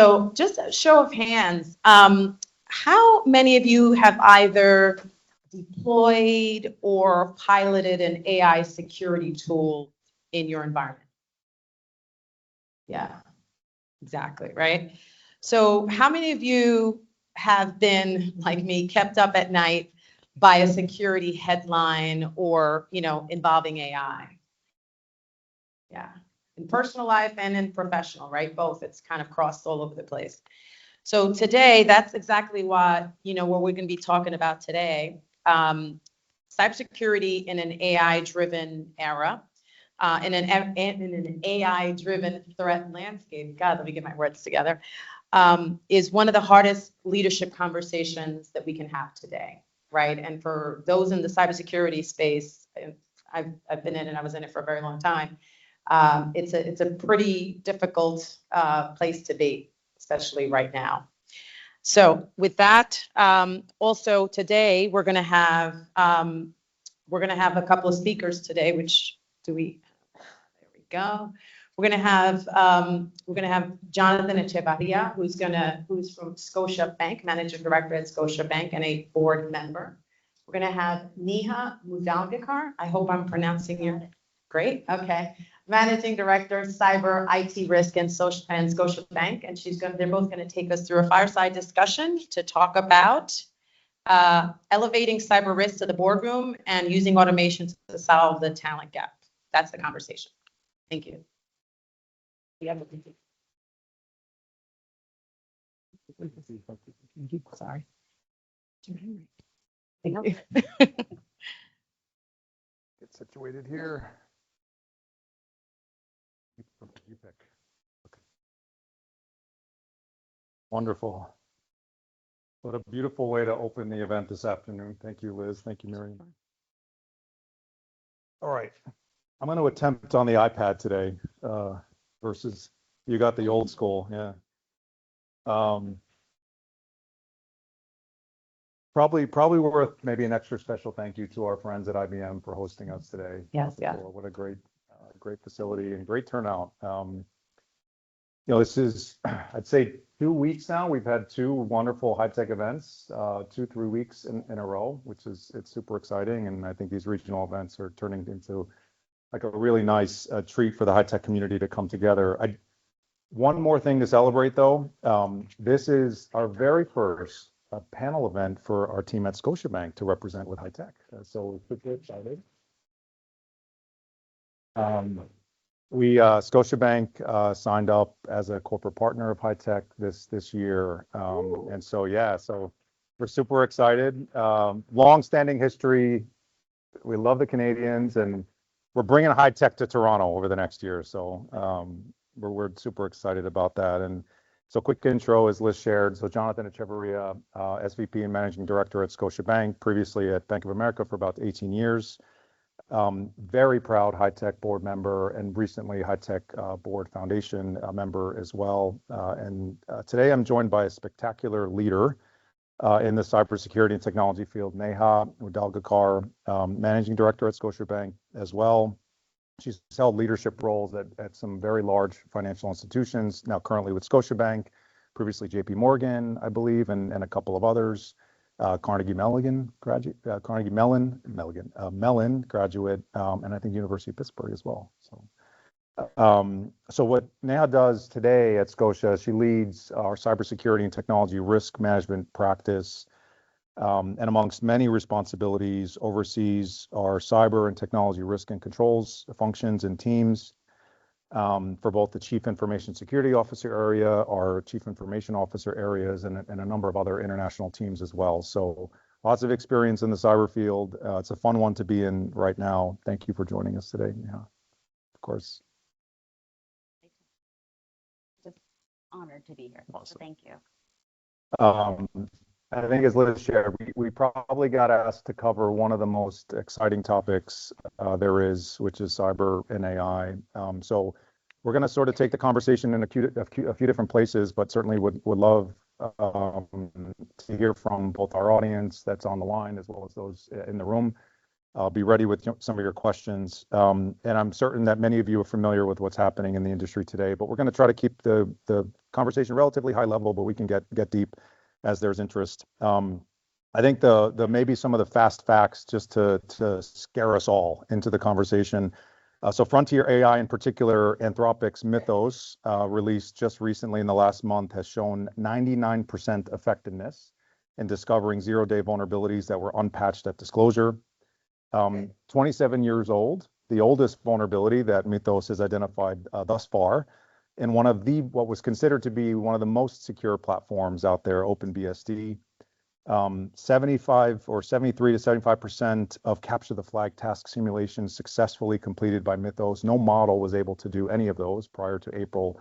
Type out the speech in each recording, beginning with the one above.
So just a show of hands, how many of you have either deployed or piloted an AI security tool in your environment? Yeah, exactly, right? So how many of you have been, like me, kept up at night by a security headline or, involving AI? Yeah, in personal life and in professional, right? Both. It's kind of crossed all over the place. So today, that's exactly what we're going to be talking about today. Cybersecurity in an AI-driven era, in an AI-driven threat landscape. God, let me get my words together. Is one of the hardest leadership conversations that we can have today, right? And for those in the cybersecurity space, I've been in it. I was in it for a very long time. It's a pretty difficult place to be, especially right now. So with that, also today we're going to have a couple of speakers today. There we go. We're going to have Jonathan Echevarria, who's from Scotia Bank, Managing Director at Scotia Bank and a board member. We're going to have Neha Mudalgekar. I hope I'm pronouncing your great. Okay. Managing Director, Cyber IT Risk and Scotia Bank, and they're both going to take us through a fireside discussion to talk about elevating cyber risk to the boardroom and using automation to solve the talent gap. That's the conversation. Thank you. Sorry. Get situated here. You pick. Okay. Wonderful. What a beautiful way to open the event this afternoon. Thank you, Liz. Thank you, Miriam. All right. I'm going to attempt on the iPad today versus you got the old school. Yeah. Probably worth maybe an extra special thank you to our friends at IBM for hosting us today. Yes, yeah. What a great facility and great turnout. This is, I'd say 2 weeks now. We've had 2 wonderful high-tech events, 2-3 weeks in a row, it's super exciting. And I think these regional events are turning into like a really nice treat for the high-tech community to come together. One more thing to celebrate though. This is our very first panel event for our team at Scotiabank to represent with high-tech. So we're super excited. Scotiabank signed up as a corporate partner of high-tech this year. And so, yeah, so we're super excited. Long-standing history. We love the Canadians and we're bringing high-tech to Toronto over the next year. So we're super excited about that. And so quick intro, as Liz shared. So Jonathan Echevarria, SVP and Managing Director at Scotiabank, previously at Bank of America for about 18 years. Very proud high-tech board member and recently high-tech board foundation member as well. And today I'm joined by a spectacular leader in the cybersecurity and technology field, Neha Mudalgekar, Managing Director at Scotiabank as well. She's held leadership roles at some very large financial institutions, now currently with Scotiabank, previously JP Morgan, I believe, and a couple of others. Carnegie Mellon graduate, and I think University of Pittsburgh as well. So what Neha does today at Scotia, she leads our cybersecurity and technology risk management practice, and amongst many responsibilities, oversees our cyber and technology risk and controls functions and teams for both the Chief Information Security Officer area, our Chief Information Officer areas, and a number of other international teams as well. So lots of experience in the cyber field. It's a fun one to be in right now. Thank you for joining us today. Yeah, of course. Just honored to be here. Awesome. So thank you. I think as Liz shared, we probably got asked to cover one of the most exciting topics there is, which is cyber and AI. So we're going to sort of take the conversation in a few different places, but certainly would love to hear from both our audience that's on the line as well as those in the room. I'll be ready with some of your questions. And I'm certain that many of you are familiar with what's happening in the industry today, but we're going to try to keep the conversation relatively high level, but we can get deep as there's interest. I think the maybe some of the fast facts just to scare us all into the conversation. So Frontier AI, in particular, Anthropic's Mythos, released just recently in the last month, has shown 99% effectiveness in discovering zero-day vulnerabilities that were unpatched at disclosure. 27 years old, the oldest vulnerability that Mythos has identified thus far, in one of what was considered to be one of the most secure platforms out there, OpenBSD. 73 to 75% of capture the flag task simulations successfully completed by Mythos. No model was able to do any of those prior to April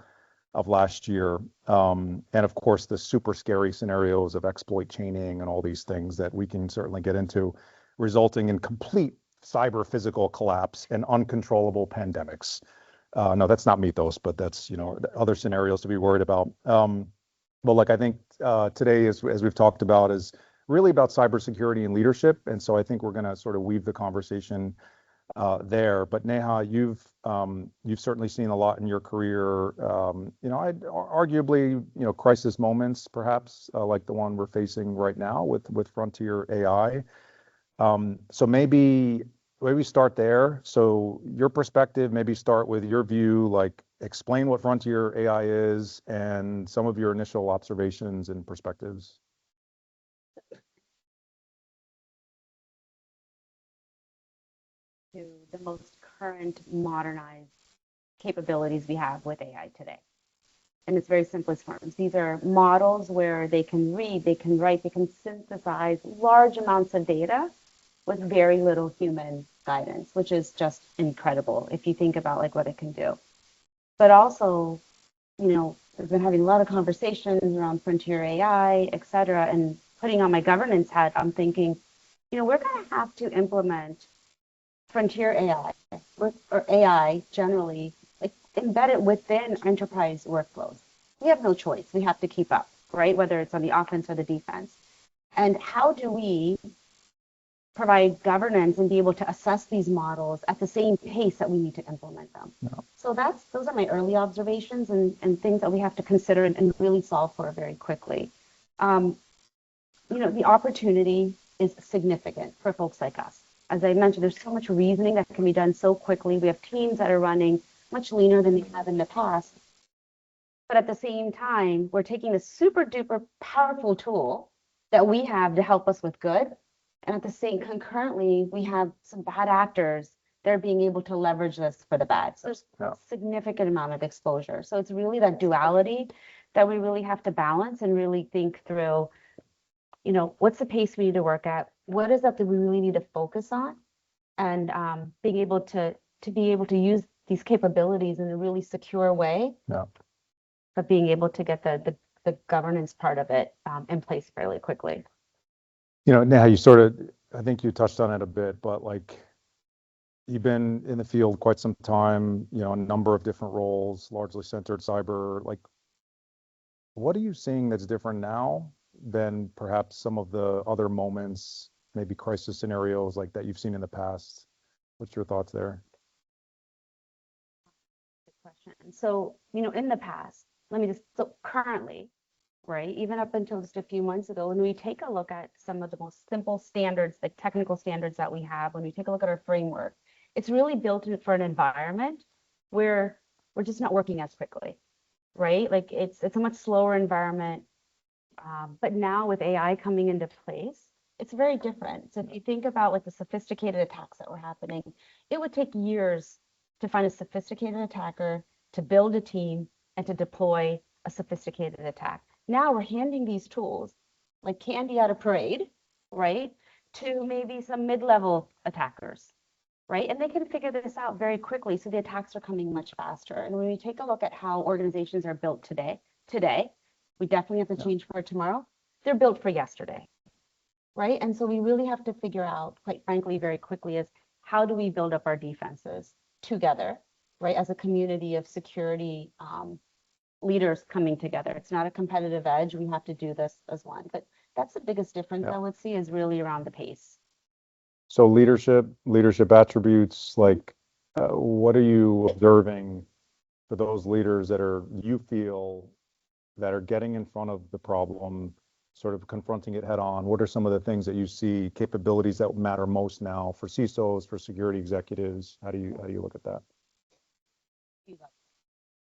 of last year. And of course, the super scary scenarios of exploit chaining and all these things that we can certainly get into, resulting in complete cyber physical collapse and uncontrollable pandemics. No, that's not Mythos, but that's, other scenarios to be worried about. But like I think today, as we've talked about, is really about cybersecurity and leadership. And so I think we're going to sort of weave the conversation there. But Neha, you've certainly seen a lot in your career. I'd arguably, crisis moments, perhaps like the one we're facing right now with Frontier AI. So maybe start there. So your perspective, maybe start with your view, like explain what Frontier AI is and some of your initial observations and perspectives. To the most current modernized capabilities we have with AI today. In its very simplest forms. These are models where they can read, they can write, they can synthesize large amounts of data with very little human guidance, which is just incredible if you think about like what it can do. But also, we've been having a lot of conversations around Frontier AI, et cetera, and putting on my governance hat, I'm thinking, we're going to have to implement Frontier AI or AI generally, like embed it within enterprise workflows. We have no choice. We have to keep up, right? Whether it's on the offense or the defense. And how do we provide governance and be able to assess these models at the same pace that we need to implement them? Yeah. So those are my early observations and things that we have to consider and really solve for very quickly. The opportunity is significant for folks like us. As I mentioned, there's so much reasoning that can be done so quickly. We have teams that are running much leaner than they have in the past. But at the same time, we're taking a super duper powerful tool that we have to help us with good. And at the same concurrently, we have some bad actors that are being able to leverage this for the bad. So there's a significant amount of exposure. So it's really that duality that we really have to balance and really think through, what's the pace we need to work at? What is that we really need to focus on? And being able to use these capabilities in a really secure way. Yeah. But being able to get the governance part of it in place fairly quickly. Neha, I think you touched on it a bit, but like you've been in the field quite some time, a number of different roles, largely centered cyber. Like, what are you seeing that's different now than perhaps some of the other moments, maybe crisis scenarios like that you've seen in the past? What's your thoughts there? Good question. So, in the past, so currently, right, even up until just a few months ago, when we take a look at some of the most simple standards, like technical standards that we have, when we take a look at our framework, it's really built for an environment where we're just not working as quickly, right? Like it's a much slower environment. But now with AI coming into place, it's very different. So if you think about like the sophisticated attacks that were happening, it would take years to find a sophisticated attacker, to build a team, and to deploy a sophisticated attack. Now we're handing these tools like candy at a parade, right, to maybe some mid-level attackers, right? And they can figure this out very quickly. So the attacks are coming much faster. And when we take a look at how organizations are built today, we definitely have to change for tomorrow. They're built for yesterday, right? And so we really have to figure out, quite frankly, very quickly is how do we build up our defenses together, right? As a community of security leaders coming together. It's not a competitive edge. We have to do this as one. But that's the biggest difference I would see is really around the pace. So leadership attributes, like what are you observing for those leaders that you feel that are getting in front of the problem, sort of confronting it head on? What are some of the things that you see, capabilities that matter most now for CISOs, for security executives? How do you look at that?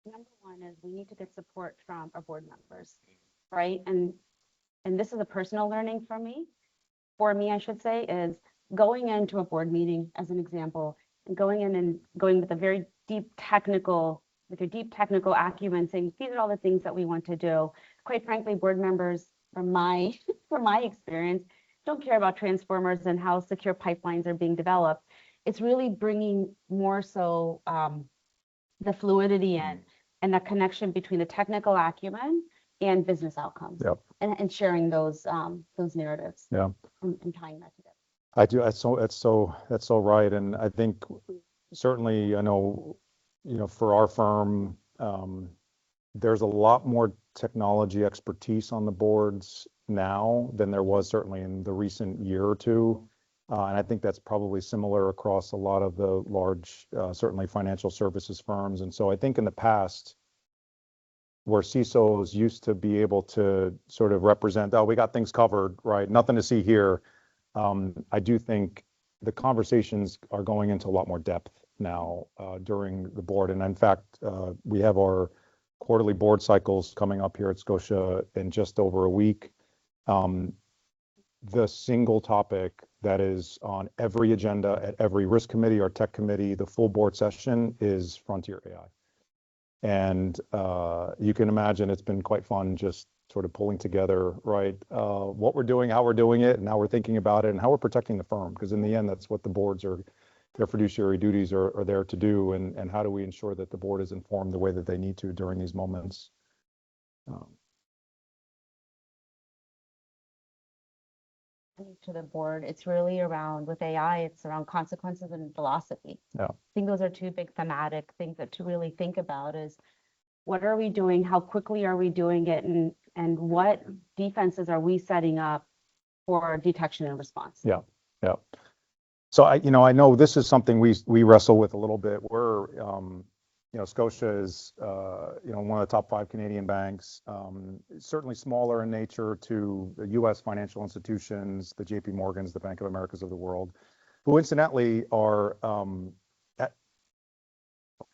Number one is we need to get support from our board members, right? And this is a personal learning for me, I should say, is going into a board meeting as an example, and going in and going with a very deep technical, with your deep technical acumen, saying these are all the things that we want to do. Quite frankly, board members, from my from my experience, don't care about transformers and how secure pipelines are being developed. It's really bringing more so the fluidity in and the connection between the technical acumen and business outcomes. Yep. And sharing those narratives. Yeah. And tying that together. I do. That's so right. And I think certainly, I know, for our firm, there's a lot more technology expertise on the boards now than there was certainly in the recent year or two. And I think that's probably similar across a lot of the large, certainly financial services firms. And so I think in the past, where CISOs used to be able to sort of represent, oh, we got things covered, right? Nothing to see here. I do think the conversations are going into a lot more depth now during the board. And in fact, we have our quarterly board cycles coming up here at Scotia in just over a week. The single topic that is on every agenda at every risk committee or tech committee, the full board session, is frontier AI. And you can imagine it's been quite fun just sort of pulling together, right, what we're doing, how we're doing it, and how we're thinking about it, and how we're protecting the firm. Because in the end, that's what the boards are, their fiduciary duties are there to do. And how do we ensure that the board is informed the way that they need to during these moments? To the board, it's really around, with AI, it's around consequences and philosophy. Yeah. I think those are two big thematic things that to really think about is what are we doing, how quickly are we doing it, and what defenses are we setting up for detection and response. Yeah. So I know this is something we wrestle with a little bit. We're Scotia is one of the top 5 Canadian banks, certainly smaller in nature to the U.S. financial institutions, the JP Morgans, the Bank of Americas of the world, who incidentally are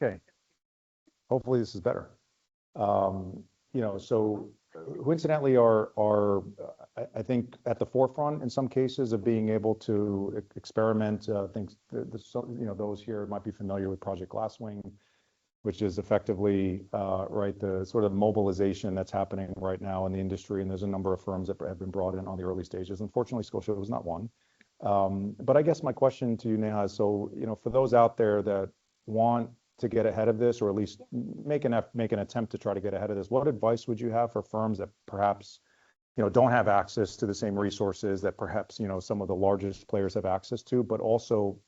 okay. Hopefully this is better. So who incidentally are I think at the forefront in some cases of being able to experiment things. Those here might be familiar with Project Glasswing, which is effectively the sort of mobilization that's happening right now in the industry. And there's a number of firms that have been brought in on the early stages. Unfortunately, Scotia was not one. But I guess my question to you, Neha, is so, for those out there that want to get ahead of this, or at least make an attempt to try to get ahead of this, what advice would you have for firms that perhaps, don't have access to the same resources that perhaps, some of the largest players have access to, but also,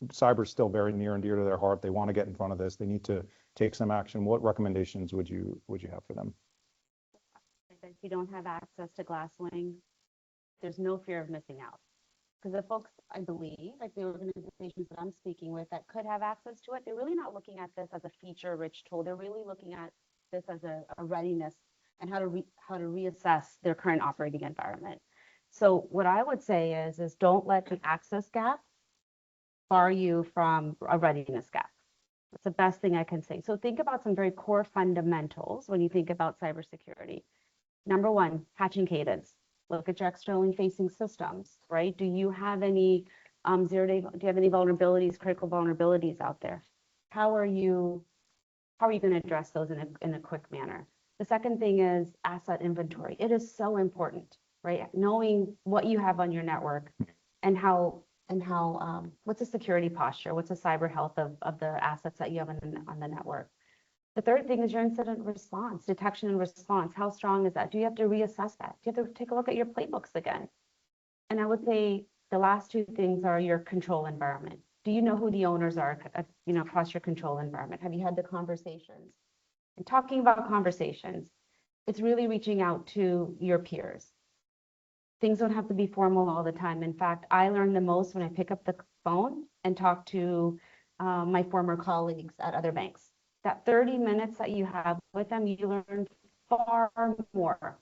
cyber is still very near and dear to their heart. They want to get in front of this. They need to take some action. What recommendations would you have for them? If you don't have access to Glasswing, there's no fear of missing out. Because the folks, I believe, like the organizations that I'm speaking with that could have access to it, they're really not looking at this as a feature-rich tool. They're really looking at this as a readiness and how to reassess their current operating environment. So what I would say is don't let the access gap bar you from a readiness gap. That's the best thing I can say. So think about some very core fundamentals when you think about cybersecurity. Number one, patching cadence. Look at your externally facing systems, right? Do you have any do you have any vulnerabilities, critical vulnerabilities out there? How are you going to address those in a quick manner? The second thing is asset inventory. It is so important, right? Knowing what you have on your network and how what's the security posture, what's the cyber health of the assets that you have on the network. The third thing is your incident response, detection and response. How strong is that? Do you have to reassess that? Do you have to take a look at your playbooks again? And I would say the last two things are your control environment. Do you know who the owners are, across your control environment? Have you had the conversations? And talking about conversations, it's really reaching out to your peers. things don't have to be formal all the time. In fact, I learn the most when I pick up the phone and talk to my former colleagues at other banks. That 30 minutes that you have with them, you learn far more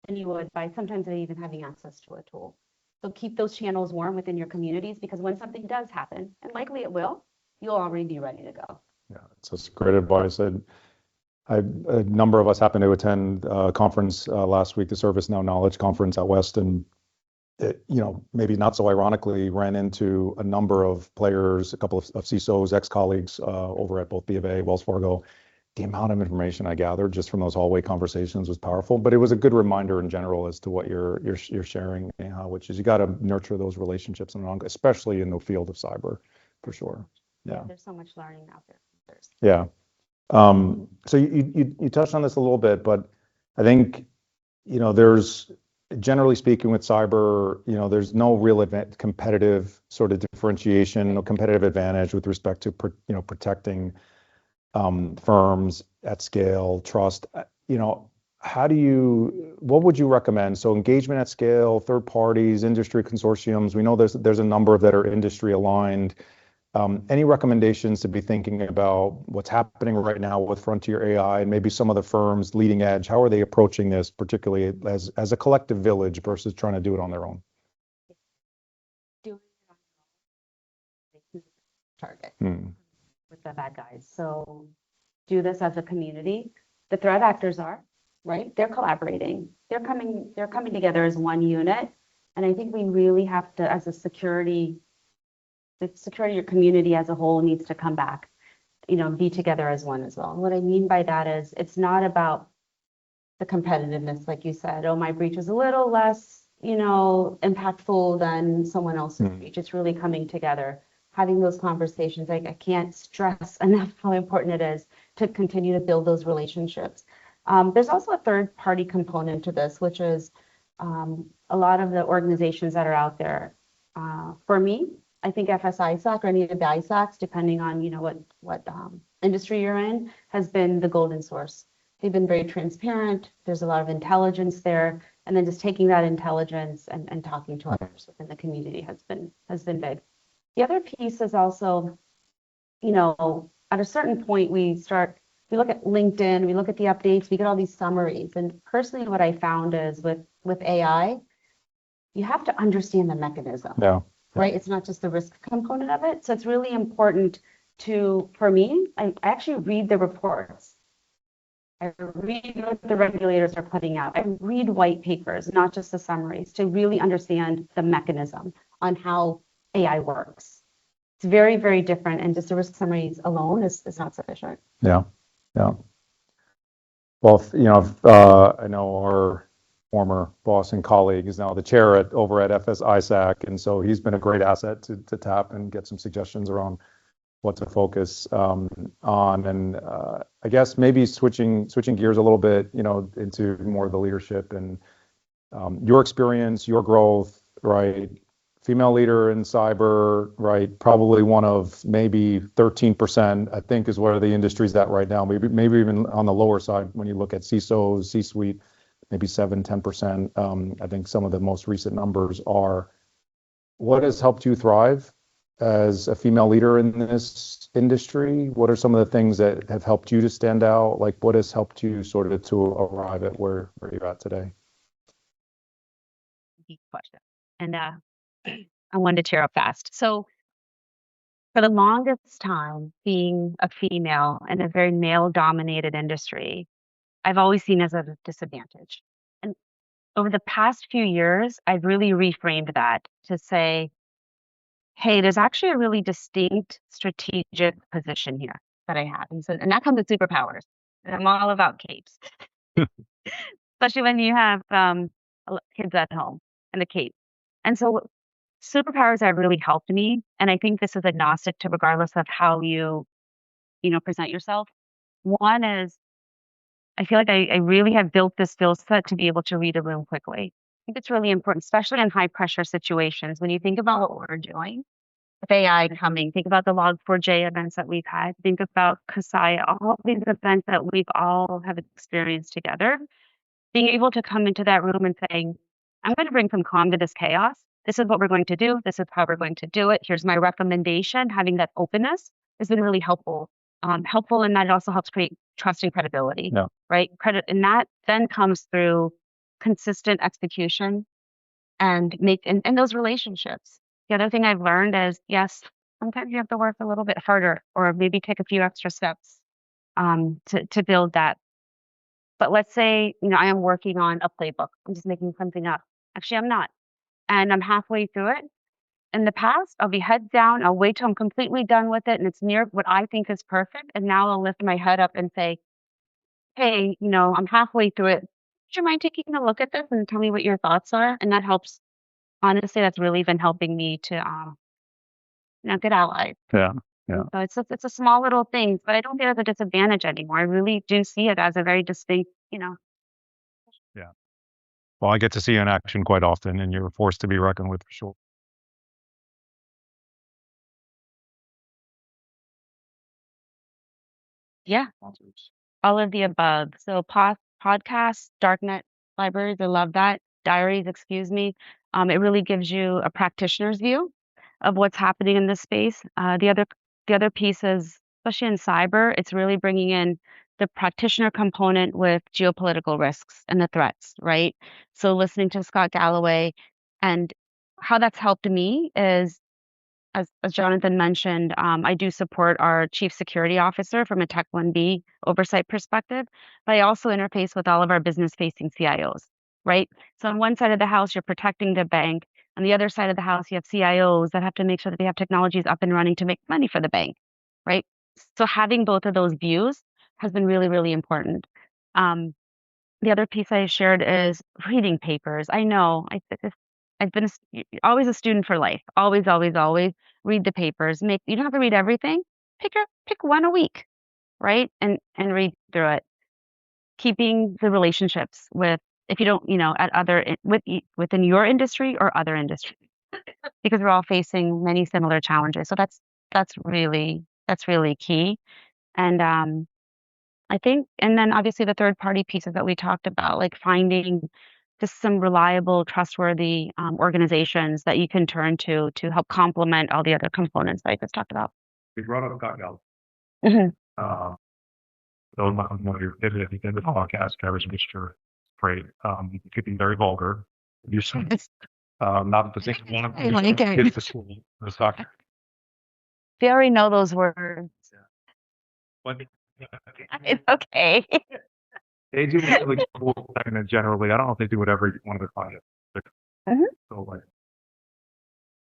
than you would by sometimes even having access to a tool. So keep those channels warm within your communities, because when something does happen, and likely it will, you'll already be ready to go. Yeah, so it's great advice. A number of us happened to attend a conference last week, the ServiceNow Knowledge Conference out west, and it, maybe not so ironically, ran into a number of players, a couple of CISOs, ex-colleagues over at both B of A, Wells Fargo. The amount of information I gathered just from those hallway conversations was powerful, but it was a good reminder in general as to what you're sharing, which is you got to nurture those relationships, especially in the field of cyber, for sure. Yeah. There's so much learning out there. Yeah. So you touched on this a little bit, but I think, there's, generally speaking with cyber, there's no real competitive sort of differentiation, no competitive advantage with respect to, protecting firms at scale, trust. What would you recommend? So engagement at scale, third parties, industry consortiums. We know there's a number that are industry aligned. Any recommendations to be thinking about what's happening right now with frontier AI and maybe some of the firms leading edge? How are they approaching this, particularly as a collective village versus trying to do it on their own? Doing it on your own target Hmm. with the bad guys. So do this as a community. The threat actors are, right? They're collaborating. They're coming together as one unit. And I think we really have to, as the security your community as a whole needs to come back, be together as one as well. And what I mean by that is it's not about the competitiveness, like you said, oh, my breach is a little less, impactful than someone else's breach. It's really coming together, having those conversations. I can't stress enough how important it is to continue to build those relationships. There's also a third party component to this, which is a lot of the organizations that are out there. For me, I think FS-ISAC or any of the ISACs, depending on what industry you're in, has been the golden source. They've been very transparent. There's a lot of intelligence there, and then just taking that intelligence and talking to others within the community has been big. The other piece is also, at a certain point we look at LinkedIn, we look at the updates, we get all these summaries, and personally, what I found is with AI, you have to understand the mechanism. Yeah. Right? It's not just the risk component of it. So it's really important for me, I actually read the reports. I read what the regulators are putting out. I read white papers, not just the summaries, to really understand the mechanism on how AI works. It's very, very different. And just the risk summaries alone is not sufficient. Yeah. Yeah. Well, I know our former boss and colleague is now the chair over at FS-ISAC, and so he's been a great asset to tap and get some suggestions around what to focus on. And I guess maybe switching gears a little bit, into more of the leadership and your experience, your growth, right? Female leader in cyber, right? Probably one of maybe 13%, I think, is where the industry's at right now. Maybe even on the lower side when you look at CISOs, C-suite. Maybe 7-10%. I think some of the most recent numbers are. What has helped you thrive as a female leader in this industry? What are some of the things that have helped you to stand out? Like, what has helped you sort of to arrive at where you're at today? Deep question. And I wanted to tear up fast. So for the longest time, being a female in a very male-dominated industry, I've always seen as a disadvantage. And over the past few years, I've really reframed that to say, hey, there's actually a really distinct strategic position here that I have. And that comes with superpowers. And I'm all about capes, especially when you have kids at home and the cape. And so superpowers have really helped me. And I think this is agnostic to regardless of how you present yourself. One is I feel like I really have built this skill set to be able to read a room quickly. I think it's really important, especially in high pressure situations. When you think about what we're doing with AI coming, think about the Log4j events that we've had, think about Kasaya, all these events that we've all have experienced together. Being able to come into that room and saying, I'm going to bring some calm to this chaos. This is what we're going to do. This is how we're going to do it. Here's my recommendation. Having that openness has been really helpful. Helpful in that it also helps create trust and credibility, Yeah. right? Credit, and that then comes through consistent execution and and those relationships. The other thing I've learned is, yes, sometimes you have to work a little bit harder or maybe take a few extra steps to build that. But let's say, I am working on a playbook. I'm just making something up. Actually, I'm not. And I'm halfway through it. In the past, I'll be head down. I'll wait till I'm completely done with it and it's near what I think is perfect. And now I'll lift my head up and say, hey, I'm halfway through it. Would you mind taking a look at this and tell me what your thoughts are? And that helps. Honestly, that's really been helping me to, get allies. Yeah. Yeah. So it's a small little thing, but I don't see it as a disadvantage anymore. I really do see it as a very distinct, Yeah. Well, I get to see you in action quite often, and you're a force to be reckoned with for sure. yeah, all of the above. So podcasts, darknet libraries, I love that. Diaries, excuse me. It really gives you a practitioner's view of what's happening in this space. The other piece is, especially in cyber, it's really bringing in the practitioner component with geopolitical risks and the threats, right? So listening to Scott Galloway and how that's helped me is as Jonathan mentioned, I do support our chief security officer from a Tech 1B oversight perspective, but I also interface with all of our business facing CIOs, right? So on one side of the house, you're protecting the bank. On the other side of the house, you have CIOs that have to make sure that they have technologies up and running to make money for the bank, right? So having both of those views has been really, really important. Um, the other piece I shared is reading papers. I know I've been always a student for life. Always, always, always read the papers. You don't have to read everything. Pick one a week, right? And read through it. Keeping the relationships with, if you don't, at within your industry or other industries, because we're all facing many similar challenges. So that's really key. And I think, and then obviously the third party pieces that we talked about, like finding just some reliable, trustworthy organizations that you can turn to help complement all the other components that I just talked about. We brought up Scott Galloway. Mhm. So one of your if you did the podcast, Travis Mixture, great. It could be very vulgar. You said, not the thing one of I like it. kids to school, the soccer. They already know those words. But It's okay. they do really cool, and generally, I don't know if they do whatever one of the clients. Mhm. So like,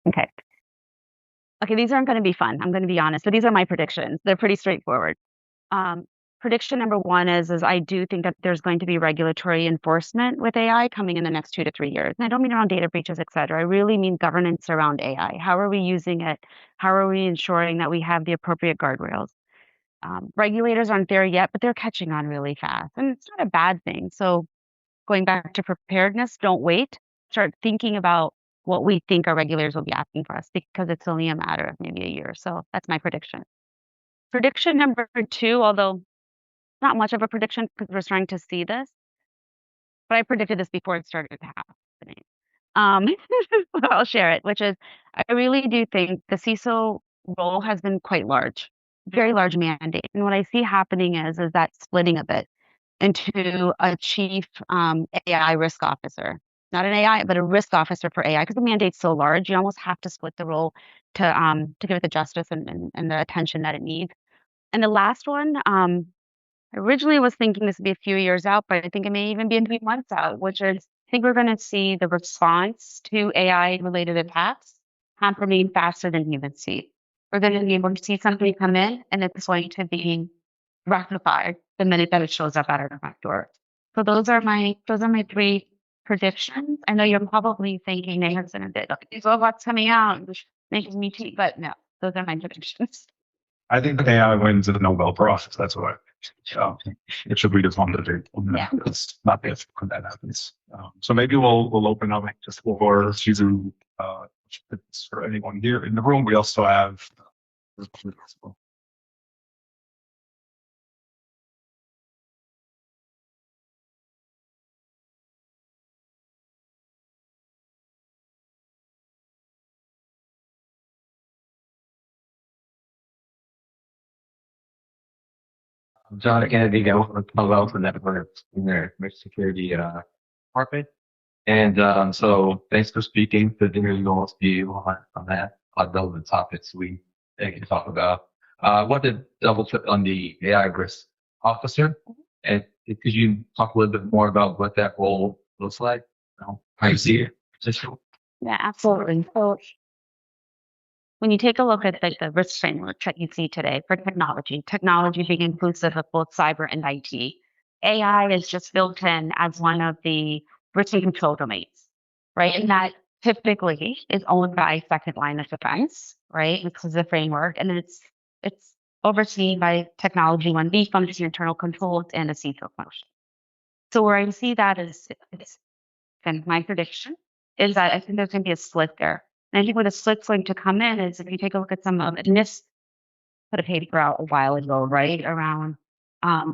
Okay. Okay, these aren't going to be fun. I'm going to be honest, but these are my predictions. They're pretty straightforward. Um, Prediction number one is I do think that there's going to be regulatory enforcement with AI coming in the next 2 to 3 years. And I don't mean around data breaches, et cetera. I really mean governance around AI. How are we using it? How are we ensuring that we have the appropriate guardrails? Regulators aren't there yet, but they're catching on really fast. And it's not a bad thing. So going back to preparedness, don't wait. Start thinking about what we think our regulators will be asking for us because it's only a matter of maybe a year. So that's my prediction. Prediction number two, although not much of a prediction because we're starting to see this, but I predicted this before it started happening. Um, but I'll share it, which is I really do think the CISO role has been quite large, very large mandate. And what I see happening is that splitting a bit into a chief AI risk officer, not an AI, but a risk officer for AI, because the mandate's so large, you almost have to split the role to give it the justice and the attention that it needs. And the last one, I originally was thinking this would be a few years out, but I think it may even be a few months out, which is I think we're going to see the response to AI related attacks happening faster than humans see. We're going to be able to see something come in and it's going to be rectified the minute that it shows up at our front door. So those are my three predictions. I know you're probably thinking Nathan a bit, okay, so what's coming out, which makes me cheat, but no, those are my predictions. I think AI wins the Nobel Prize. That's what it should be just on the date. Yeah. It's not if when that happens. So maybe we'll open up just for season for anyone here in the room. We also have John Kennedy, I work with Palo Alto Networks in their security department. And so thanks for speaking to the North view on that, on relevant topics we can talk about. I want to double click on the AI risk officer. And could you talk a little bit more about what that role looks like? How you see it? Yeah, absolutely. So when you take a look at the risk framework that you see today for technology, technology being inclusive of both cyber and IT, AI is just built in as one of the risk and control domains, right? And that typically is owned by second line of defense, right? Which is the framework, and it's overseen by technology 1B function, internal controls, and a CISO function. So where I see that is it's and my prediction is that I think there's going to be a split there. And I think where the split's going to come in is if you take a look at some of it, and this put a paper out a while ago, right, around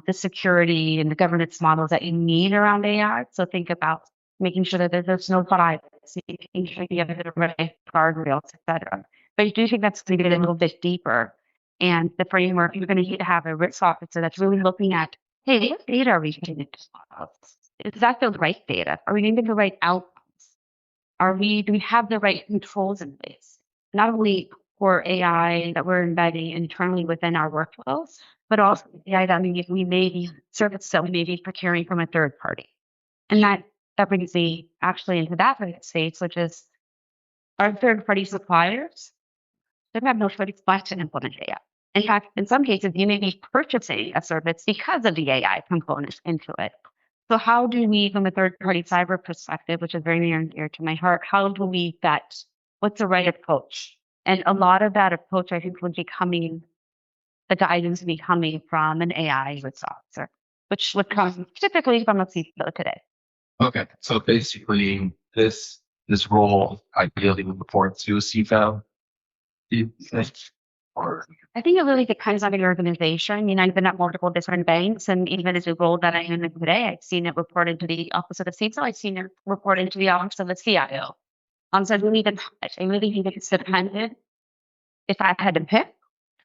the security and the governance models that you need around AI. So think about making sure that there's no bias, making sure you have the right guardrails, et cetera. But I do think that's going to get a little bit deeper. And the framework, you're going to need to have a risk officer that's really looking at, hey, what data are we getting into models? Is that the right data? Are we getting the right outcomes? Do we have the right controls in place? Not only for AI that we're embedding internally within our workflows, but also AI that we may be service that we may be procuring from a third party. And that brings me actually into that space, which is our third party suppliers, they have no choice but to implement AI. In fact, in some cases, you may be purchasing a service because of the AI component into it. So how do we, from a third-party cyber perspective, which is very near and dear to my heart, how do we vet what's the right approach? And a lot of that approach, I think, would be the guidance would be coming from an AI risk officer, which would come typically from a CISO today. Okay, so basically, this role ideally would report to a CFO. Or I think it really depends on the organization. I mean, I've been at multiple different banks, and even as a role that I'm in today, I've seen it reported to the office of the CISO. I've seen it reported to the office of the CIO. So I really think it's dependent. If I had to pick,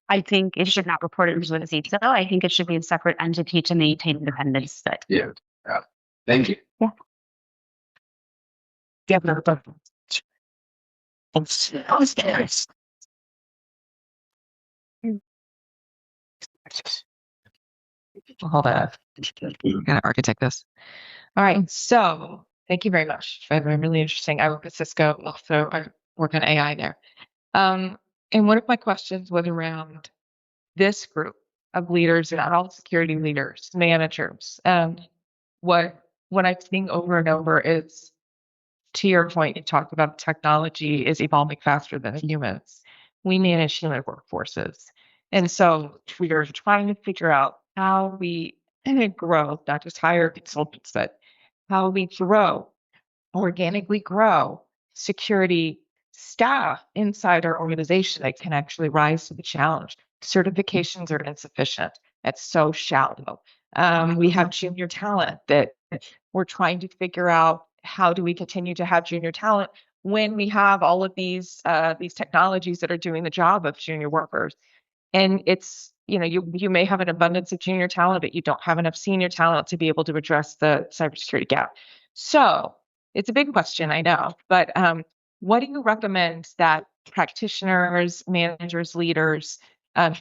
I think it should not report into the CISO. I think it should be a separate entity to maintain independence. But yeah. Thank you. Yeah. Hold on. I'm gonna architect this. All right. So thank you very much. Very, really interesting. I work at Cisco. Also, I work on AI there. And one of my questions was around this group of leaders, not all security leaders, managers. What I've seen over and over is, to your point, you talked about technology is evolving faster than humans. We manage human workforces. And so we are trying to figure out how we grow, not just hire consultants, but how we organically grow security staff inside our organization that can actually rise to the challenge. Certifications are insufficient. It's so shallow. We have junior talent that we're trying to figure out how do we continue to have junior talent when we have all of these technologies that are doing the job of junior workers. And it's, you may have an abundance of junior talent, but you don't have enough senior talent to be able to address the cybersecurity gap. So it's a big question, I know, but what do you recommend that practitioners, managers, leaders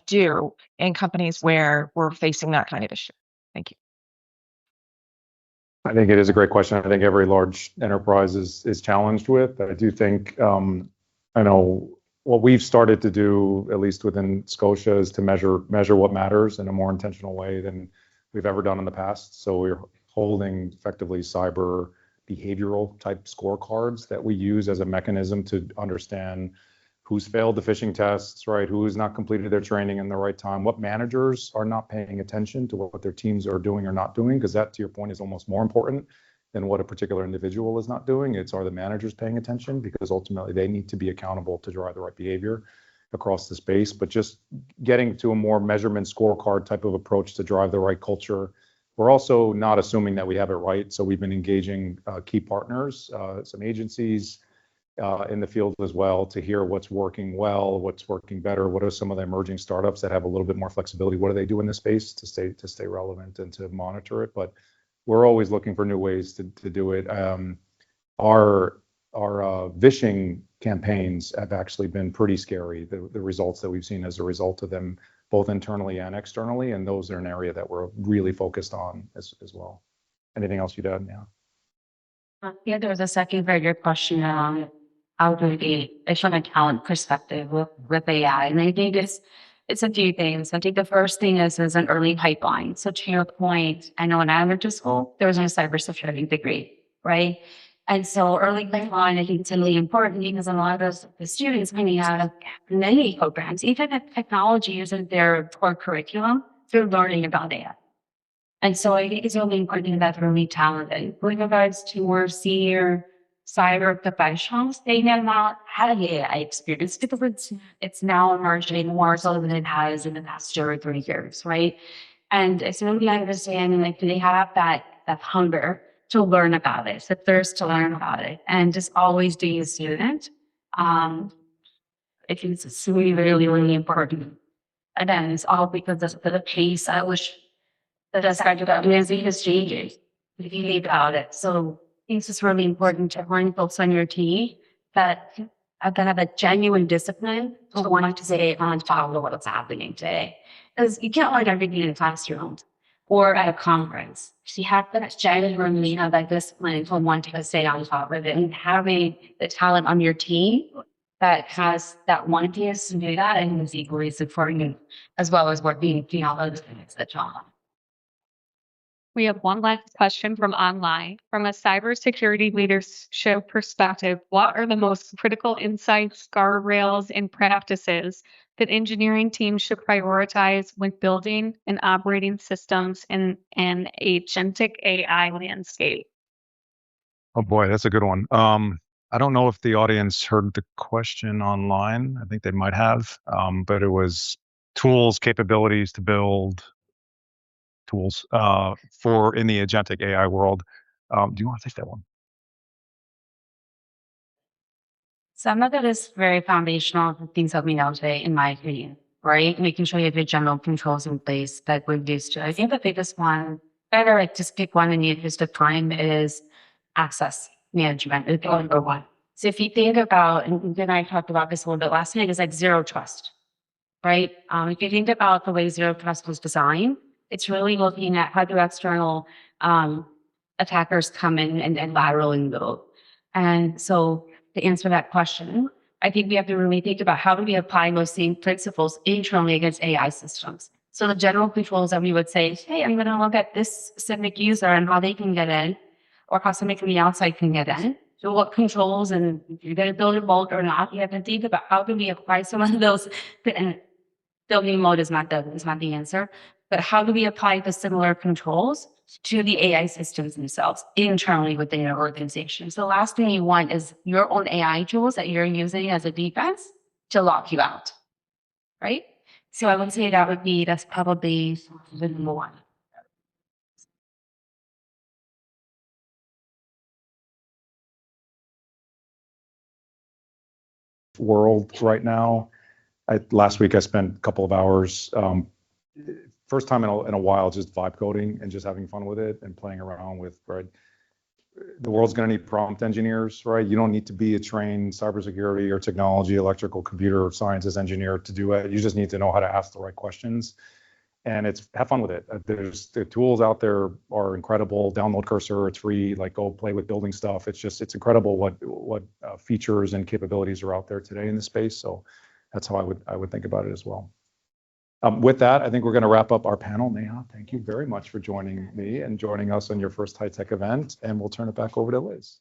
do in companies where we're facing that kind of issue? Thank you. I think it is a great question. I think every large enterprise is challenged with. I do think, I know what we've started to do, at least within Scotia, is to measure what matters in a more intentional way than we've ever done in the past. So we're holding effectively cyber behavioral type scorecards that we use as a mechanism to understand who's failed the phishing tests, right? Who has not completed their training in the right time? What managers are not paying attention to what their teams are doing or not doing? Because that, to your point, is almost more important than what a particular individual is not doing. It's, are the managers paying attention? Because ultimately they need to be accountable to drive the right behavior across the space. But just getting to a more measurement scorecard type of approach to drive the right culture. We're also not assuming that we have it right. So we've been engaging key partners, some agencies, in the field as well to hear what's working well, what's working better, what are some of the emerging startups that have a little bit more flexibility, what do they do in this space to stay relevant and to monitor it. But we're always looking for new ways to do it. Our vishing campaigns have actually been pretty scary, the results that we've seen as a result of them, both internally and externally, and those are an area that we're really focused on as well. Anything else you'd add, Neha? Yeah, there was a second part of your question around how do we, from a talent perspective with AI. And I think it's a few things. I think the first thing is an early pipeline. So to your point, I know when I went to school, there was no cybersecurity degree, right? And so early pipeline, I think it's really important because a lot of the students coming out of many programs, even if technology isn't their core curriculum, they're learning about AI. And so I think it's really important that they're really talented. With regards to more senior cyber professionals, they may not have AI experience because it's now emerging more so than it has in the past 2 or 3 years, right? And it's really understanding, like, do they have that hunger to learn about it, the thirst to learn about it, and just always being a student. I think it's really, really, really important. And then it's all because of the pace at which the cyber landscape is changing, if you think about it. So I think it's just really important to find folks on your team that have a genuine discipline to want to stay on top of what's happening today. Because you can't learn everything in a classroom or at a conference. So you have that genuinely have that discipline to want to stay on top of it, and having the talent on your team that has that wantingness to do that, and is equally as important, as well as working, those things that John. We have one last question from online. From a cybersecurity leadership perspective, what are the most critical insights, guardrails, and practices that engineering teams should prioritize when building and operating systems in an agentic AI landscape? Oh boy, that's a good one. I don't know if the audience heard the question online. I think they might have, but it was tools, capabilities to build tools for in the agentic AI world. Do you want to take that one? Some of it is very foundational to things that we know today, in my opinion, right? Making sure you have your general controls in place that we're used to. I think the biggest one, better like just pick one in the interest of time, is access management is number one. So if you think about, and you and I talked about this a little bit last night, is like zero trust, right? If you think about the way zero trust was designed, it's really looking at how do external attackers come in and laterally build. And so to answer that question, I think we have to really think about how do we apply those same principles internally against AI systems. So the general controls that we would say, hey, I'm going to look at this specific user and how they can get in, or how somebody from the outside can get in. So what controls, and if you're going to build a moat or not, you have to think about how do we apply some of those. And building moat is not the answer, but how do we apply the similar controls to the AI systems themselves internally within your organization? So the last thing you want is your own AI tools that you're using as a defense to lock you out, right? So I would say that's probably the number one. World right now. Last week I spent a couple of hours, first time in a while, just vibe coding and just having fun with it and playing around with, right? The world's going to need prompt engineers, right? You don't need to be a trained cybersecurity or technology, electrical, computer sciences engineer to do it. You just need to know how to ask the right questions, and have fun with it. The tools out there are incredible. Download Cursor, it's free. Like, go play with building stuff. It's incredible what features and capabilities are out there today in the space. So that's how I would think about it as well. With that, I think we're going to wrap up our panel. Neha, thank you very much for joining me and joining us on your first high tech event. And we'll turn it back over to Liz.